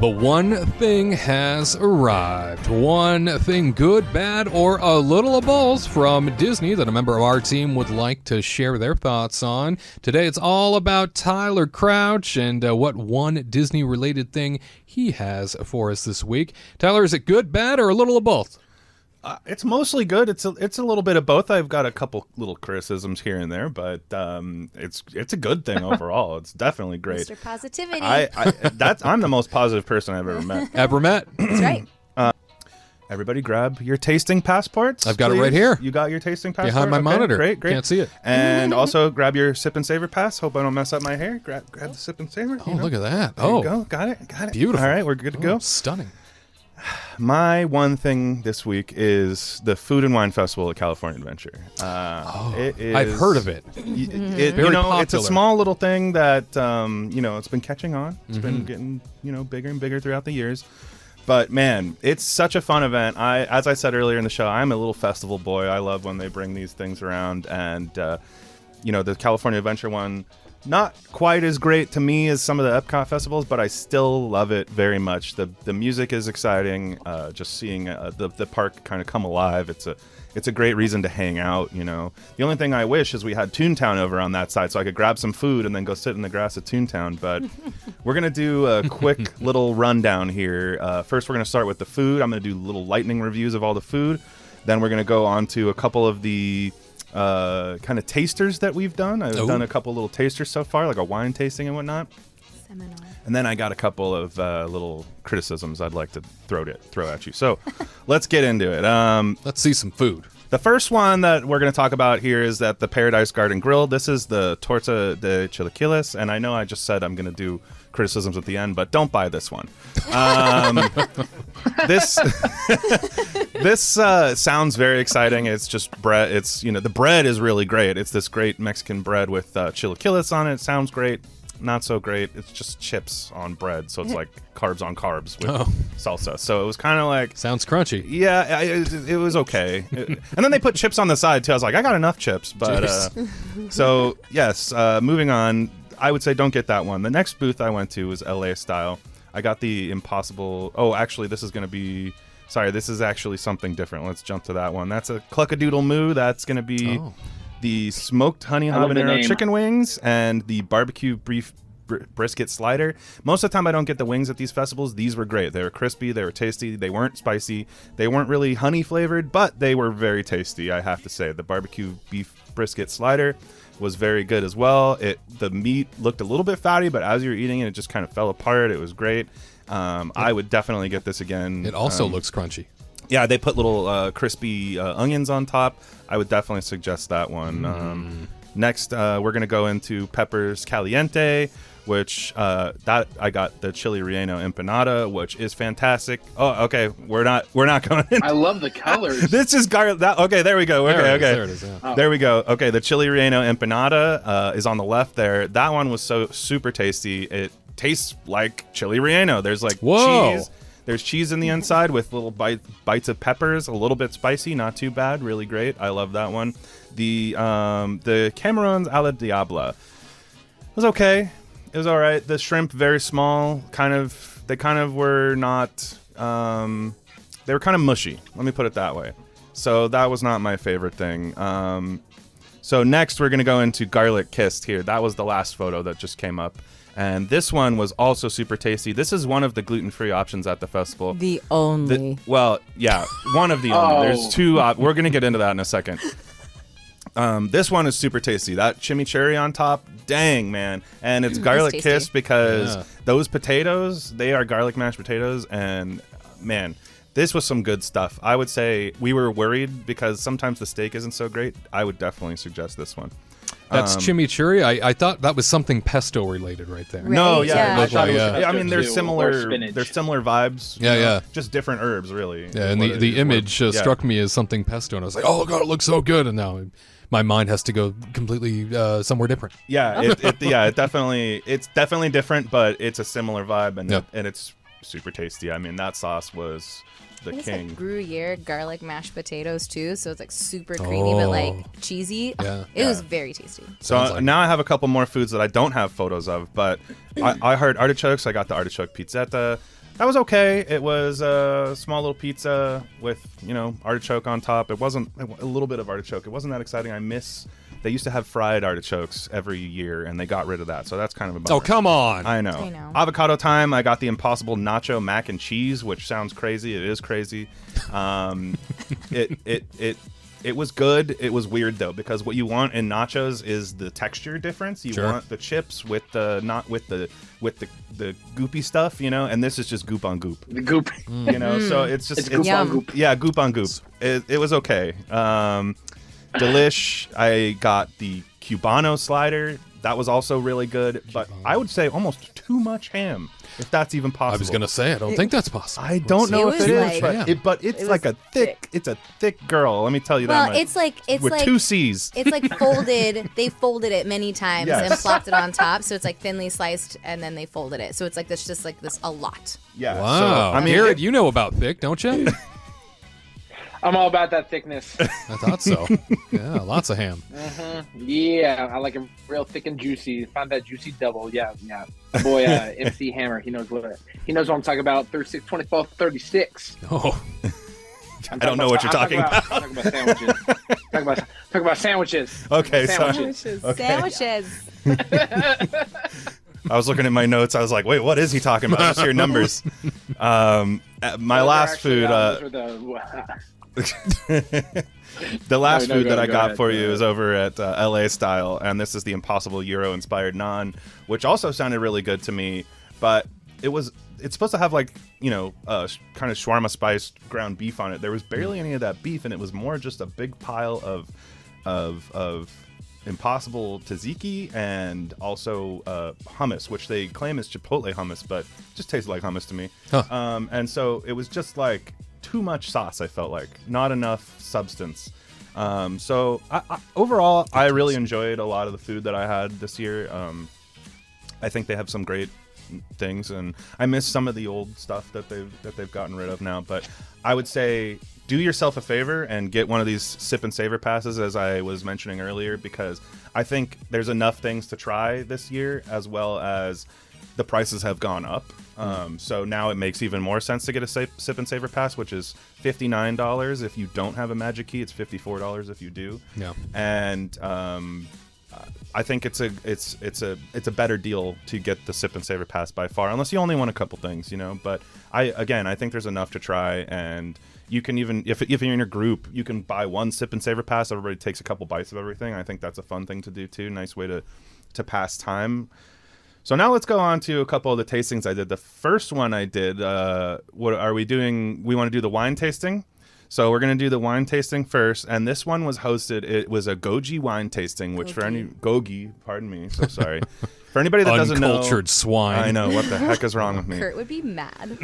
The one thing has arrived. One thing good, bad, or a little of both from Disney that a member of our team would like to share their thoughts on. Today it's all about Tyler Crouch and what one Disney-related thing he has for us this week. Tyler, is it good, bad, or a little of both? It's mostly good. It's a little bit of both. I've got a couple little criticisms here and there, but it's a good thing overall. It's definitely great. Mr. Positivity. I'm the most positive person I've ever met. That's right. Everybody grab your tasting passports. I've got please. it right here. You got your tasting passport? Behind my monitor. Great. Can't see it. And also grab your sip and savor pass. Hope I don't mess up my hair. Grab the sip and savor. Oh, look at that. There you go. Got it. Beautiful. All right, we're good to go. Stunning. My one thing this week is the Food and Wine Festival at California Adventure. I've heard of it. Very popular. It's a small little thing that it's been catching on. It's been getting bigger and bigger throughout the years. But man, it's such a fun event. As I said earlier in the show, I'm a little festival boy. I love when they bring these things around, and the California Adventure one. Not quite as great to me as some of the Epcot festivals, but I still love it very much. The music is exciting. Just seeing the park kind of come alive. It's a great reason to hang out. The only thing I wish is we had Toontown over on that side, so I could grab some food and then go sit in the grass at Toontown. But we're gonna do a quick little rundown here. First, we're gonna start with the food. I'm gonna do little lightning reviews of all the food. Then we're gonna go on to a couple of the kind of tasters that we've done. I've done a couple little tasters so far, like a wine tasting and whatnot. Seminole. And then I got a couple of little criticisms I'd like to throw at you. So let's get into it. Let's see some food. The first one that we're going to talk about here is at the Paradise Garden Grill. This is the Torta de Chilaquiles, and I know I just said I'm going to do criticisms at the end, but don't buy this one. This sounds very exciting. It's just bread. It's the bread is really great. It's this great Mexican bread with chilaquiles on it. It sounds great. Not so great. It's just chips on bread, so it's like carbs on carbs with salsa. So it was kind of like sounds crunchy. Yeah, it was okay. And then they put chips on the side too. I was like, I got enough chips, but so yes. Moving on. I would say don't get that one. The next booth I went to was LA style. I got the Impossible. Oh, actually, this is going to be. Sorry, this is actually something different. Let's jump to that one. That's a Cluckadoodle Moo. That's going to be the smoked honey habanero chicken wings and the barbecue beef brisket slider. Most of the time, I don't get the wings at these festivals. These were great. They were crispy. They were tasty. They weren't spicy. They weren't really honey flavored, but they were very tasty, I have to say. The barbecue beef brisket slider was very good as well. The meat looked a little bit fatty, but as you were eating it just kind of fell apart. It was great. I would definitely get this again. It also looks crunchy. Yeah, they put little crispy onions on top. I would definitely suggest that one. Next, we're going to go into Peppers Caliente, which that I got the chili relleno empanada, which is fantastic. Oh, okay, we're not going in. I love the colors. This is garlic. Okay, there we go. Okay. There it is. Yeah. There we go. Okay, the chili relleno empanada is on the left there. That one was so super tasty. It tastes like chili relleno. There's like cheese. There's cheese in the inside with little bites of peppers, a little bit spicy, not too bad, really great. I love that one. The Camarons a la Diabla was okay. It was all right. The shrimp, very small, they were not, they were kind of mushy. Let me put it that way. So that was not my favorite thing. So next we're going to go into Garlic Kissed here. That was the last photo that just came up. And this one was also super tasty. This is one of the gluten-free options at the festival. The only. One of the only. There's two. We're going to get into that in a second. This one is super tasty. That chimichurri on top, dang, man. And it's garlic kissed because those potatoes, they are garlic mashed potatoes. And, man, this was some good stuff. I would say we were worried because sometimes the steak isn't so great. I would definitely suggest this one. That's chimichurri. I thought that was something pesto related right there. Right. No, yeah. I I mean, they're similar vibes. Yeah. Just different herbs, really. Yeah, and the image struck me as something pesto, and I was like, oh, God, it looks so good. And now my mind has to go completely somewhere different. Yeah, it's definitely different, but it's a similar vibe, and it's super tasty. I mean, that sauce was the king. It's like Gruyere garlic mashed potatoes too, so it's like super creamy but like cheesy. Yeah. It was very tasty. So now I have a couple more foods that I don't have photos of, but I heard artichokes. I got the artichoke pizzetta. That was okay. It was a small little pizza with, artichoke on top. It wasn't a little bit of artichoke. It wasn't that exciting. They used to have fried artichokes every year, and they got id of that. So that's kind of a bummer. Oh, come on. I know. Avocado time. I got the Impossible Nacho Mac and Cheese, which sounds crazy. It is crazy. It was good. It was weird though, because what you want in nachos is the texture difference. You want the chips with the the goopy stuff, and this is just goop on goop. The goop, So it's goop on goop. Yeah, goop on goop. It was okay. Delish. I got the Cubano slider. That was also really good, but I would say almost too much ham, if that's even possible. I was gonna say I don't think that's possible. I don't know if it is, but it's it like was it's a thick girl. Let me tell you that. Well, it's like with two C's. It's like folded. They folded it many times Yes. and plopped it on top, so it's like thinly sliced, and then they folded it. So it's like this, just like this, a lot. Yeah. Wow. So, Garrett, you know about thick, don't you? I'm all about that thickness. I thought so. Yeah, lots of ham. Yeah, I like it real thick and juicy. Find that juicy double. Yeah. Boy, MC Hammer, he knows what I'm talking about. 36, 24, 36. Oh. I don't know what you're talking about. I'm talking about sandwiches. Talk about sandwiches. Okay, Sandwiches. Sandwiches. I was looking at my notes. I was like, wait, what is he talking about? Just your numbers. My last food. The last food that I got for you is over at LA Style, and this is the Impossible Euro inspired naan, which also sounded really good to me. But it's supposed to have like kind of shawarma spiced ground beef on it. There was barely any of that beef, and it was more just a big pile of Impossible tzatziki and also hummus, which they claim is Chipotle hummus, but just tasted like hummus to me. Huh. And so it was just like too much sauce. I felt like not enough substance. So overall, I really enjoyed a lot of the food that I had this year. I think they have some great things, and I miss some of the old stuff that they've gotten rid of now. But I would say, do yourself a favor and get one of these sip and savor passes, as I was mentioning earlier, because I think there's enough things to try this year, as well as the prices have gone up. So now it makes even more sense to get a sip and savor pass, which is $59 if you don't have a magic key. It's $54 if you do. Yeah. And I think it's a better deal to get the sip and savor pass by far, unless you only want a couple things, But I think there's enough to try, and you can even if you're in a group, you can buy one sip and savor pass. Everybody takes a couple bites of everything. I think that's a fun thing to do too. Nice way to pass time. So now let's go on to a couple of the tastings I did. The first one I did, what are we doing? We want to do the wine tasting. So we're going to do the wine tasting first. And this one was hosted. It was a goji wine tasting, which gogi, pardon me. So sorry. For anybody that doesn't know. Uncultured swine. I know. What the heck is wrong with me? Kurt would be mad.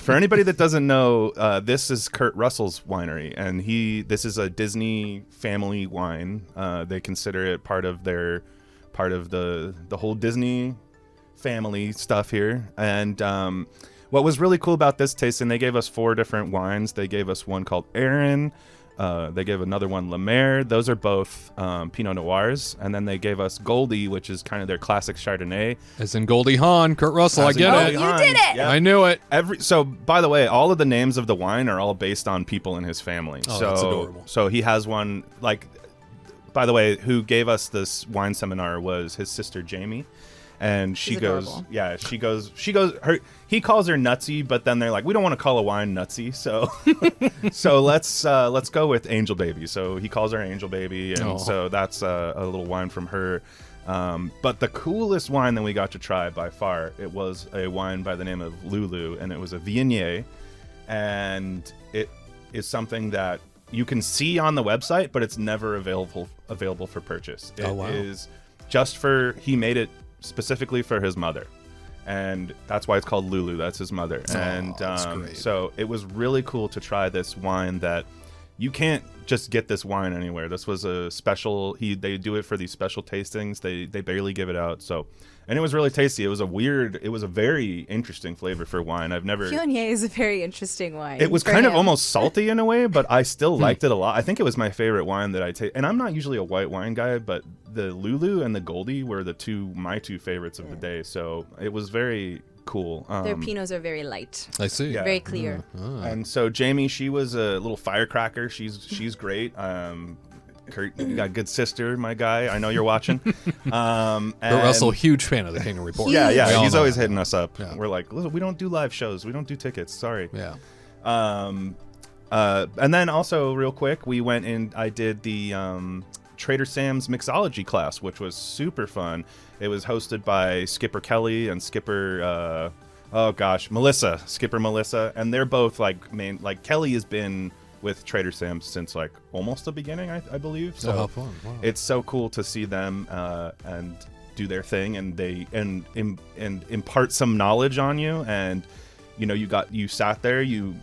For anybody that doesn't know, this is Kurt Russell's winery. And this is a Disney family wine. They consider it part of the whole Disney family stuff here. And what was really cool about this tasting, they gave us 4 different wines. They gave us one called Aaron. They gave another one La Mer. Those are both Pinot Noirs. And then they gave us Goldie, which is kind of their classic Chardonnay. As in Goldie Hawn, Kurt Russell. I get it. You did it. Yeah. I knew it. So, by the way, all of the names of the wine are all based on people in his family. Oh, so, that's adorable. So he has one, like, by the way, who gave us this wine seminar was his sister Jamie. And he calls her Nutsy, but then they're like, we don't want to call a wine Nutsy, so let's go with Angel Baby. So he calls her Angel Baby, and so that's a little wine from her. But the coolest wine that we got to try by far, it was a wine by the name of Lulu, and it was a Viognier, and it is something that you can see on the website, but it's never available for purchase. It is just he made it specifically for his mother, and that's why it's called Lulu. That's his mother. And so it was really cool to try this wine that you can't just get this wine anywhere. This was a special. They do it for these special tastings. They barely give it out. So, and it was really tasty. It was a very interesting flavor for wine. Viognier is a very interesting wine. It was kind of almost salty in a way, but I still liked it a lot. I think it was my favorite wine that I taste. And I'm not usually a white wine guy, but the Lulu and the Goldie were my two favorites of the day. So it was very cool. Their Pinots are very light, I see. Yeah. very clear. And so Jamie, she was a little firecracker. She's great. Kurt, you got a good sister, my guy. I know you're watching. But Russell, huge fan of the King of Report. Yeah, We all he's know always that. hitting us up. Yeah. We're like, listen, we don't do live shows. We don't do tickets. Sorry. Yeah. And then also real quick, we went in. I did the Trader Sam's mixology class, which was super fun. It was hosted by Skipper Kelly and Skipper. Skipper Melissa, and they're both like Kelly has been with Trader Sam's since like almost the beginning, I believe. So how fun! Wow. It's so cool to see them and do their thing, and they and impart some knowledge on you. And you know, you sat there, you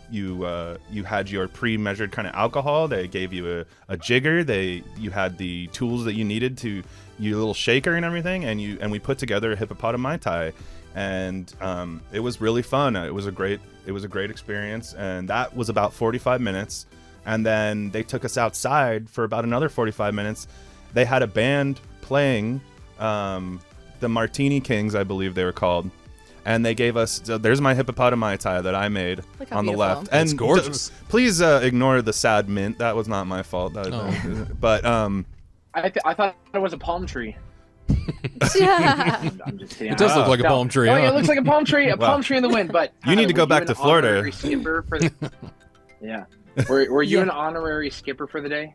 had your pre-measured kind of alcohol. They gave you a jigger. You had the tools that you needed to your little shaker and everything, and we put together a hippopotami Mai Tai. And it was really fun. It was a great experience, and that was about 45 minutes. And then they took us outside for about another 45 minutes. They had a band playing, the Martini Kings, I believe they were called, and they gave us. So there's my hippopotami Mai Tai that I made Look how on the beautiful. left. It's And gorgeous. Please ignore the sad mint. That was not my fault. But I thought it was a palm tree. Yeah. I'm just kidding. It does look like a palm tree. Oh, huh? yeah, it looks like a palm tree. Palm tree in the wind. But You need to go were back an to Florida. honorary skipper for the... Yeah. Were you an honorary skipper for the day?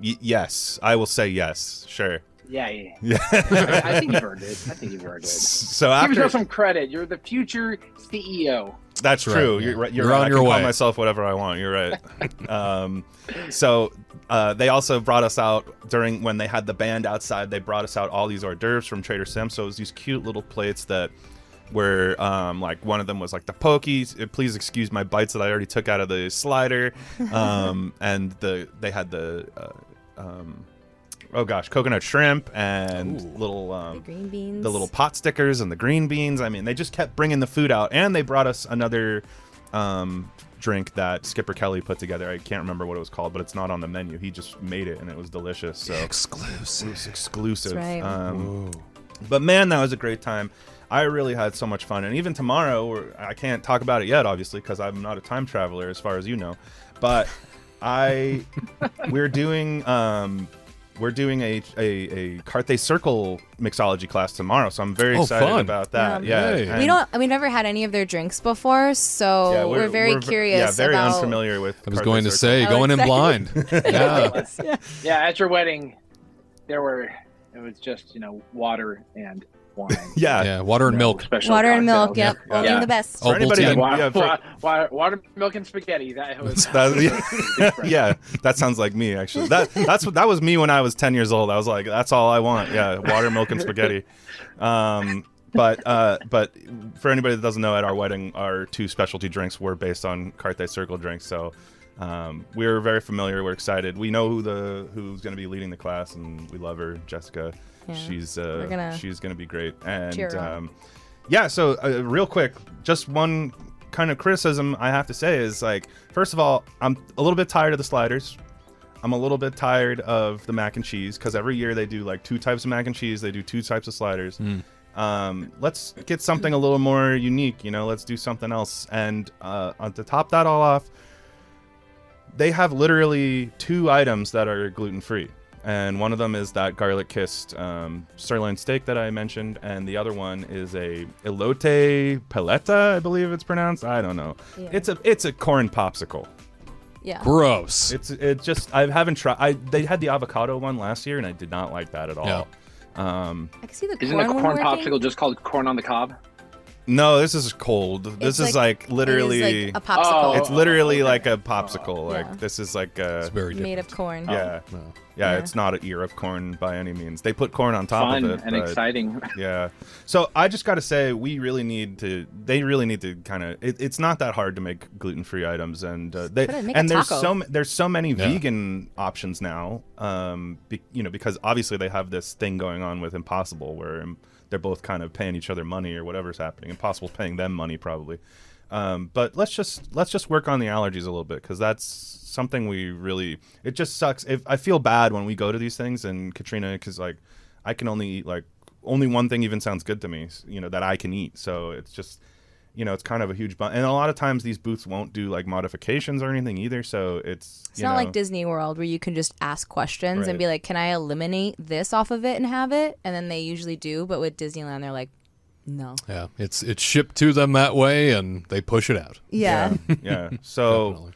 Yes, I will say yes. Sure. Yeah. Yeah. I think you've earned it. So Give after yourself some credit. You're the future CEO. That's Right, true. yeah. You're right. You're right. on I your can call way. myself whatever I want. You're right. So they also brought us out when they had the band outside. They brought us out all these hors d'oeuvres from Trader Sam's. So it was these cute little plates that were like one of them was like the pokies. Please excuse my bites that I already took out of the slider. And they had the coconut shrimp and little The green beans. the little pot stickers and the green beans. I mean, they just kept bringing the food out, and they brought us another drink that Skipper Kelly put together. I can't remember what it was called, but it's not on the menu. He just made it, and it was delicious. So Exclusive. it was exclusive. That's right. Whoa. But man, that was a great time. I really had so much fun, and even tomorrow, I can't talk about it yet, obviously, because I'm not a time traveler, as far as you know. But we're doing a Carthay Circle mixology class tomorrow, so I'm very excited fun. about that. Yeah. Hey. and- We've never had any of their drinks before, so yeah, we're very curious. Yeah, very about... unfamiliar with. I was Carthay going to Circle. say, Oh, going in blind. Yeah. Yeah, at your wedding, it was just water and wine. Yeah. Yeah, water and No milk. special Water and milk. cocktails. Yep, Yeah. only Yeah. the best. Oh, anybody Ovaltine. that- Water, milk, and spaghetti. That was Yeah, that sounds like me actually. That was me when I was 10 years old. I was like, that's all I want. Yeah, water, milk, and spaghetti. But for anybody that doesn't know, at our wedding, our two specialty drinks were based on Carthay Circle drinks. So we were very familiar. We're excited. We know who's going to be leading the class, and we love her, Jessica. Yeah. She's gonna she's going to be great. And cheer her on. yeah, so real quick, just one kind of criticism I have to say is, like, first of all, I'm a little bit tired of the sliders. I'm a little bit tired of the mac and cheese, because every year they do like 2 types of mac and cheese. They do 2 types of sliders. Let's get something a little more unique, let's do something else. And to top that all off, they have literally 2 items that are gluten-free. And one of them is that garlic kissed sirloin steak that I mentioned, and the other one is a elote paleta, I believe it's pronounced. I don't know. Yeah. It's a corn popsicle. Yeah. Gross. It's just, I haven't tried. They had the avocado one last year, and I did not like that at all. Yeah. I can see the Isn't the corn corn one working. popsicle just called corn on the cob? No, this is cold. This It's is like literally. it is like a popsicle. It's literally okay. like a popsicle. Yeah. Like this is like It's a. very different. made of corn. Yeah. No. Yeah, Yeah. it's not an ear of corn by any means. They put corn on top Fun of it. and but- exciting. Yeah. So I just got to say, they really need to kind of, it's not that hard to make gluten-free items. And Put it- make a taco. there's so many Yeah. vegan options now, because obviously they have this thing going on with Impossible where they're both kind of paying each other money or whatever's happening. Impossible's paying them money probably. But let's just work on the allergies a little bit, because that's something it just sucks. I feel bad when we go to these things, and Katrina, because like I can only eat only one thing even sounds good to me, that I can eat. So it's just it's kind of a huge bump. And a lot of times these booths won't do like modifications or anything either. So it's not like Disney World where you can just ask questions and be like, can I eliminate this off of it and have it? And then they usually do. But with Disneyland, they're like, no. Yeah, it's shipped to them that way, and they push it out. Yeah. Yeah. So,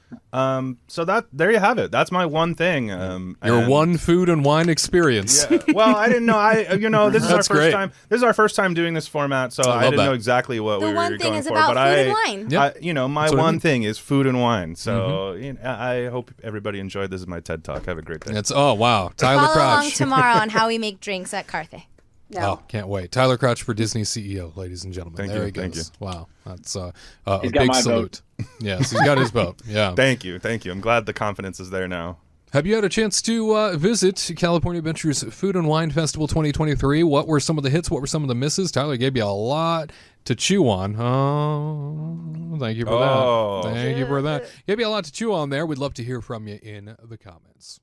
so that there you have it. That's my one thing. Your one food and wine experience. Yeah. Well, I didn't know. This is our That's first great. time. This is our first time doing this format, so I didn't know exactly what we were going for. The one thing is about food and wine. Yep. My one thing is food and wine. So I hope everybody enjoyed. This is my TED Talk. Have a great day. Wow, Tyler Follow along Crotch. tomorrow on how we make drinks at Carthay. Oh, can't wait. Tyler Crotch for Disney CEO, ladies and gentlemen. Thank there you, he goes. thank you. Wow, that's a He's got big my salute. Yes, he's got his vote. Yeah. Thank you. I'm glad the confidence is there now. Have you had a chance to visit California Adventures Food and Wine Festival 2023? What were some of the hits? What were some of the misses? Tyler gave you a lot to chew on. Oh, thank you for that. Thank you for that. Gave you a lot to chew on there. We'd love to hear from you in the comments.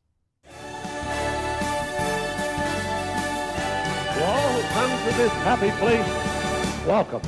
To all who come to this happy place, welcome.